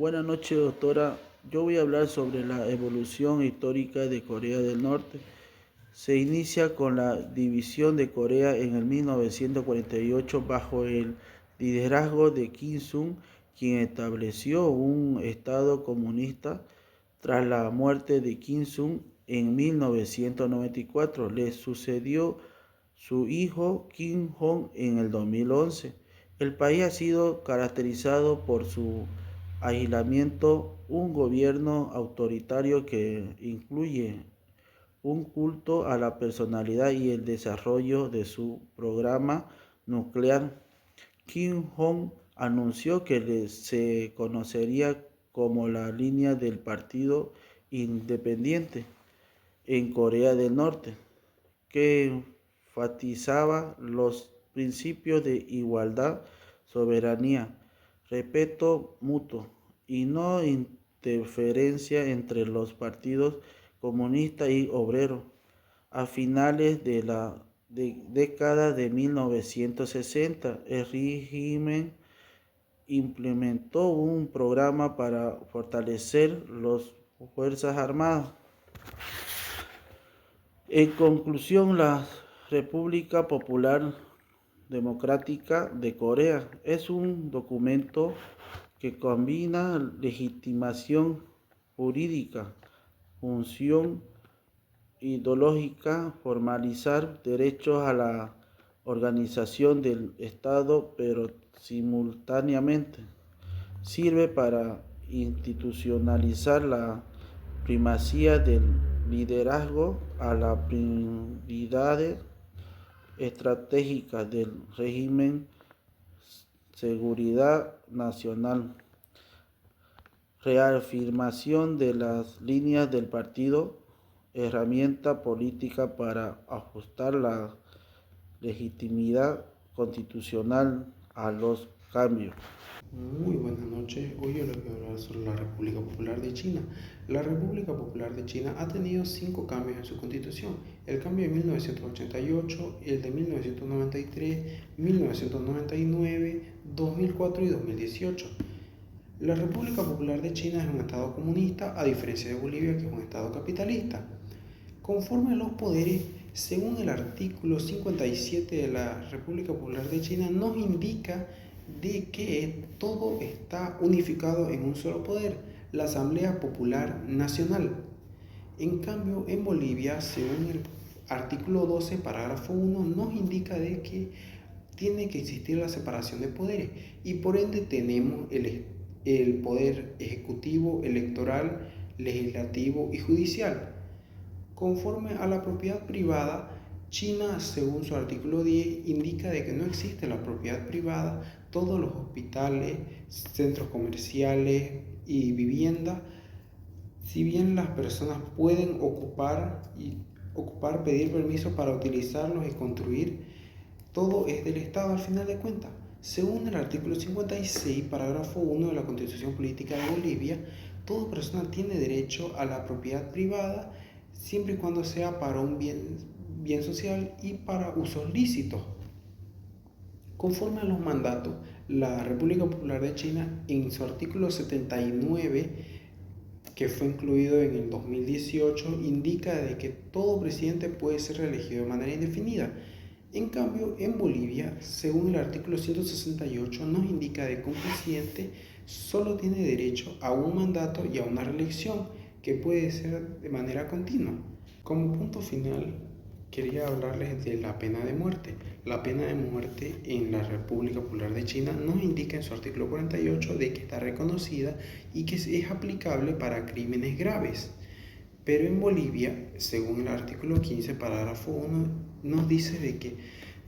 Buenas noches, doctora. Yo voy a hablar sobre la evolución histórica de Corea del Norte. Se inicia con la división de Corea en el 1948 bajo el liderazgo de Kim Il-sung, quien estableció un estado comunista. Tras la muerte de Kim Il-sung en 1994, le sucedió su hijo Kim Jong en el 2011. El país ha sido caracterizado por su aislamiento, un gobierno autoritario que incluye un culto a la personalidad y el desarrollo de su programa nuclear. Kim Jong anunció que se conocería como la línea del Partido Independiente en Corea del Norte, que enfatizaba los principios de igualdad, soberanía, respeto mutuo y no interferencia entre los partidos comunista y obrero. A finales de la década de 1960, el régimen implementó un programa para fortalecer las Fuerzas Armadas. En conclusión, la República Popular Democrática de Corea es un documento que combina legitimación jurídica, función ideológica, formalizar derechos a la organización del Estado, pero simultáneamente sirve para institucionalizar la primacía del liderazgo a las prioridades estratégicas del régimen, seguridad nacional, reafirmación de las líneas del partido, herramienta política para ajustar la legitimidad constitucional a los cambios. Muy buenas noches. Hoy yo les voy a hablar sobre la República Popular de China. La República Popular de China ha tenido 5 cambios en su constitución. El cambio de 1988, el de 1993, 1999, 2004 y 2018. La República Popular de China es un estado comunista, a diferencia de Bolivia, que es un estado capitalista. Conforme a los poderes, según el artículo 57 de la República Popular de China, nos indica de que todo está unificado en un solo poder, la Asamblea Popular Nacional. En cambio, en Bolivia, según el artículo 12, parágrafo 1, nos indica de que tiene que existir la separación de poderes y por ende tenemos el poder ejecutivo, electoral, legislativo y judicial. Conforme a la propiedad privada, China, según su artículo 10, indica de que no existe la propiedad privada. Todos los hospitales, centros comerciales y viviendas, si bien las personas pueden pedir permiso para utilizarlos y construir, todo es del Estado al final de cuentas. Según el artículo 56, parágrafo 1 de la Constitución Política de Bolivia, toda persona tiene derecho a la propiedad privada siempre y cuando sea para un bien social y para usos lícitos. Conforme a los mandatos, la República Popular de China, en su artículo 79, que fue incluido en el 2018, indica de que todo presidente puede ser reelegido de manera indefinida. En cambio, en Bolivia, según el artículo 168, nos indica de que un presidente solo tiene derecho a un mandato y a una reelección, que puede ser de manera continua. Como punto final, quería hablarles de la pena de muerte. La pena de muerte en la República Popular de China nos indica en su artículo 48 de que está reconocida y que es aplicable para crímenes graves. Pero en Bolivia, según el artículo 15, parágrafo 1, nos dice de que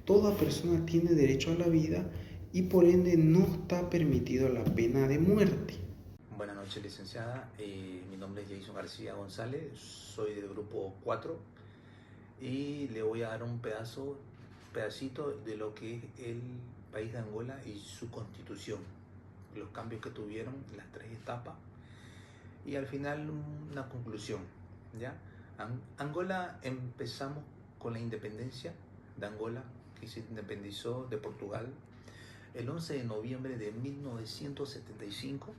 toda persona tiene derecho a la vida y por ende no está permitido la pena de muerte. Buenas noches, licenciada. Mi nombre es Jason García González, soy del grupo 4 y le voy a dar un pedacito de lo que es el país de Angola y su constitución, los cambios que tuvieron, las 3 etapas y al final una conclusión, ¿ya? Angola, empezamos con la independencia de Angola, que se independizó de Portugal el 11 de noviembre de 1975,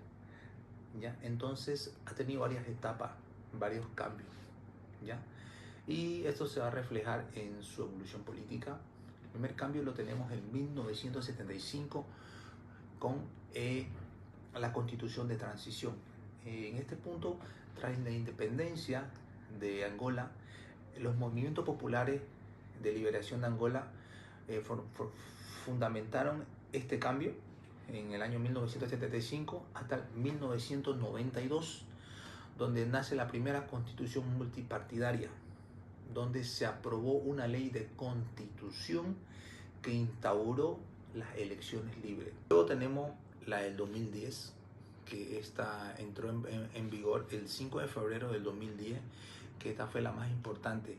¿ya? Entonces ha tenido varias etapas, varios cambios, ¿ya? Y esto se va a reflejar en su evolución política. El primer cambio lo tenemos en 1975 con la Constitución de Transición. En este punto, tras la independencia de Angola, los movimientos populares de liberación de Angola fundamentaron este cambio en el año 1975 hasta 1992, donde nace la primera constitución multipartidaria, donde se aprobó una ley de constitución que instauró las elecciones libres. Luego tenemos la del 2010, que entró en vigor el 5 de febrero del 2010, que esta fue la más importante,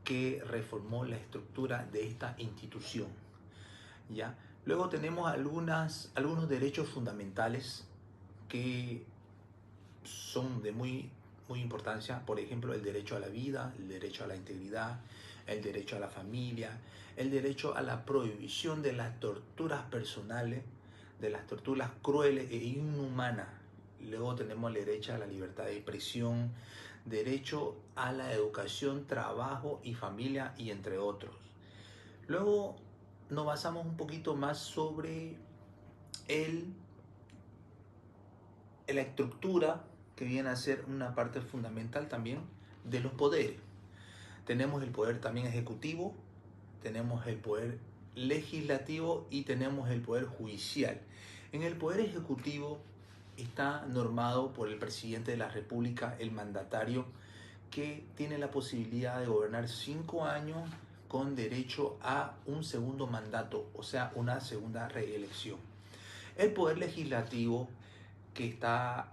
que reformó la estructura de esta institución, ¿ya? Luego tenemos algunos derechos fundamentales que son de muy importancia, por ejemplo, el derecho a la vida, el derecho a la integridad, el derecho a la familia, el derecho a la prohibición de las torturas personales, de las torturas crueles e inhumanas. Luego tenemos el derecho a la libertad de expresión, derecho a la educación, trabajo y familia, y entre otros. Luego nos basamos un poquito más sobre la estructura, que viene a ser una parte fundamental también de los poderes. Tenemos el poder también ejecutivo, tenemos el poder legislativo y tenemos el poder judicial. En el poder ejecutivo está normado por el presidente de la República, el mandatario, que tiene la posibilidad de gobernar 5 años con derecho a un segundo mandato, o sea, una segunda reelección. El poder legislativo, que está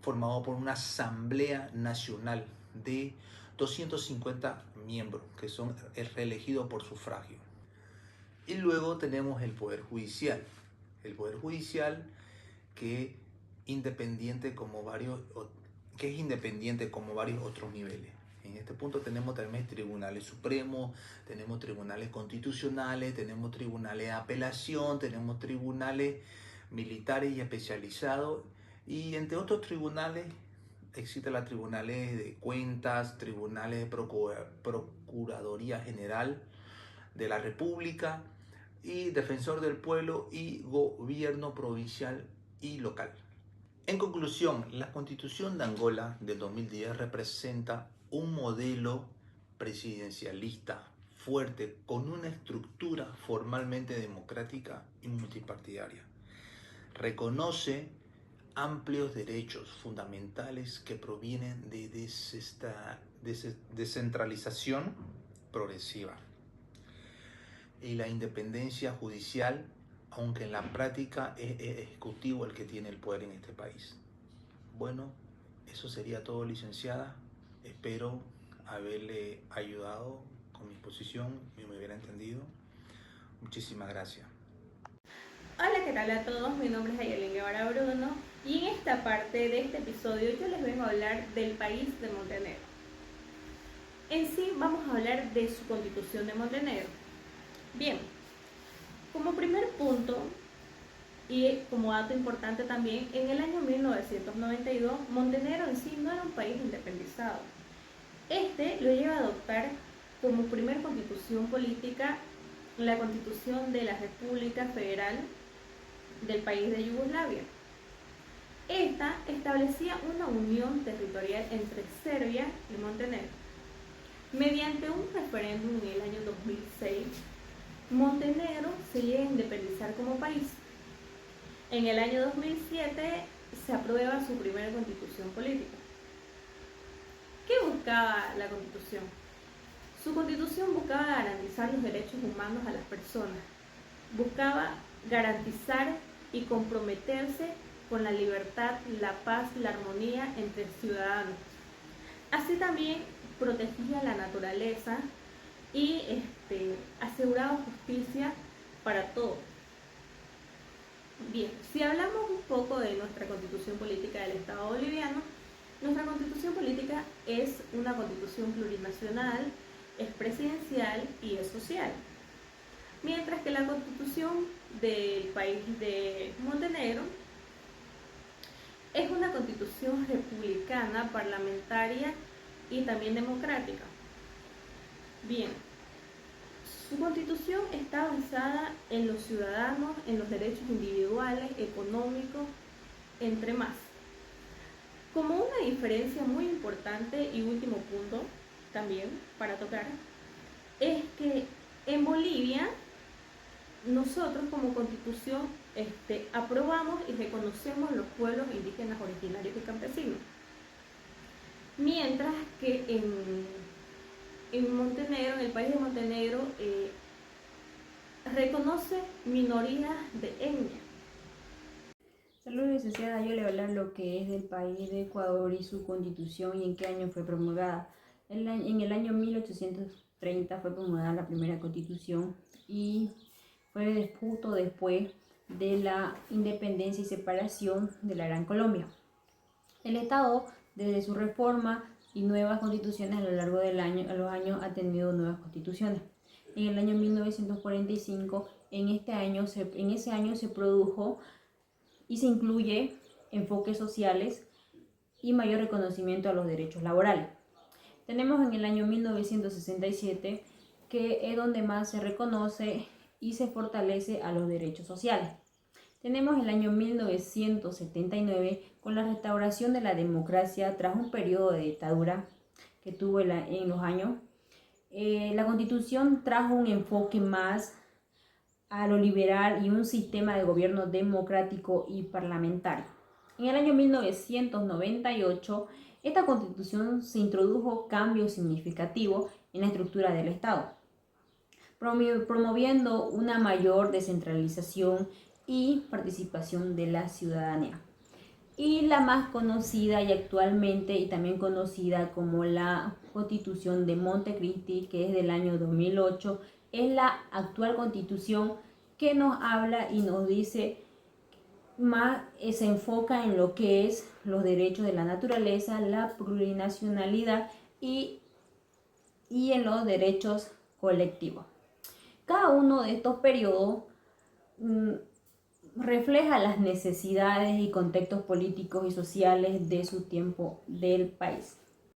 formado por una Asamblea Nacional de 250 miembros, que son reelegidos por sufragio. Y luego tenemos el Poder Judicial. El Poder Judicial que es independiente como varios otros niveles. En este punto tenemos también tribunales supremos, tenemos tribunales constitucionales, tenemos tribunales de apelación, tenemos tribunales militares y especializados, y entre otros tribunales existen los tribunales de cuentas, tribunales de Procuraduría General de la República, y Defensor del Pueblo y Gobierno Provincial y Local. En conclusión, la Constitución de Angola del 2010 representa un modelo presidencialista fuerte, con una estructura formalmente democrática y multipartidaria. Reconoce amplios derechos fundamentales que provienen de descentralización progresiva y la independencia judicial, aunque en la práctica es el ejecutivo el que tiene el poder en este país. Bueno, eso sería todo, licenciada. Espero haberle ayudado con mi exposición y me hubiera entendido. Muchísimas gracias. Hola, ¿qué tal a todos? Mi nombre es Ayelen Guevara Bruno, y en esta parte de este episodio yo les vengo a hablar del país de Montenegro. En sí vamos a hablar de su constitución de Montenegro. Bien, como primer punto y como dato importante también, en el año 1992 Montenegro en sí no era un país independizado. Este lo lleva a adoptar como primer constitución política la Constitución de la República Federal del país de Yugoslavia. Esta establecía una unión territorial entre Serbia y Montenegro. Mediante un referéndum en el año 2006, Montenegro se llega a independizar como país. En el año 2007 se aprueba su primera constitución política. ¿Qué buscaba la constitución? Su constitución buscaba garantizar los derechos humanos a las personas, buscaba garantizar y comprometerse con la libertad, la paz, la armonía entre ciudadanos. Así también protegía la naturaleza y aseguraba justicia para todos. Bien, si hablamos un poco de nuestra constitución política del Estado boliviano, nuestra constitución política es una constitución plurinacional, es presidencial y es social. Mientras que la constitución del país de Montenegro Es una constitución republicana, parlamentaria y también democrática. Bien, su constitución está basada en los ciudadanos, en los derechos individuales, económicos, entre más. Como una diferencia muy importante y último punto también para tocar, es que en Bolivia nosotros como constitución aprobamos y reconocemos los pueblos indígenas originarios y campesinos. Mientras que en Montenegro, en el país de Montenegro, reconoce minorías de etnia. Saludos, licenciada. Yo le voy a hablar lo que es del país de Ecuador y su constitución y en qué año fue promulgada. En el año 1830 fue promulgada la primera constitución y fue justo después de la independencia y separación de la Gran Colombia. El Estado, desde su reforma y nuevas constituciones a lo largo de los años, ha tenido nuevas constituciones. En el año 1945, en ese año se produjo y se incluye enfoques sociales y mayor reconocimiento a los derechos laborales. Tenemos en el año 1967, que es donde más se reconoce y se fortalece a los derechos sociales. Tenemos el año 1979 con la restauración de la democracia tras un periodo de dictadura que tuvo en los años. La Constitución trajo un enfoque más a lo liberal y un sistema de gobierno democrático y parlamentario. En el año 1998, esta Constitución se introdujo cambios significativos en la estructura del Estado, promoviendo una mayor descentralización y participación de la ciudadanía. Y la más conocida y actualmente y también conocida como la Constitución de Montecristi, que es del año 2008, es la actual Constitución que nos habla y nos dice más, se enfoca en lo que es los derechos de la naturaleza, la plurinacionalidad y en los derechos colectivos. Cada uno de estos periodos refleja las necesidades y contextos políticos y sociales de su tiempo del país.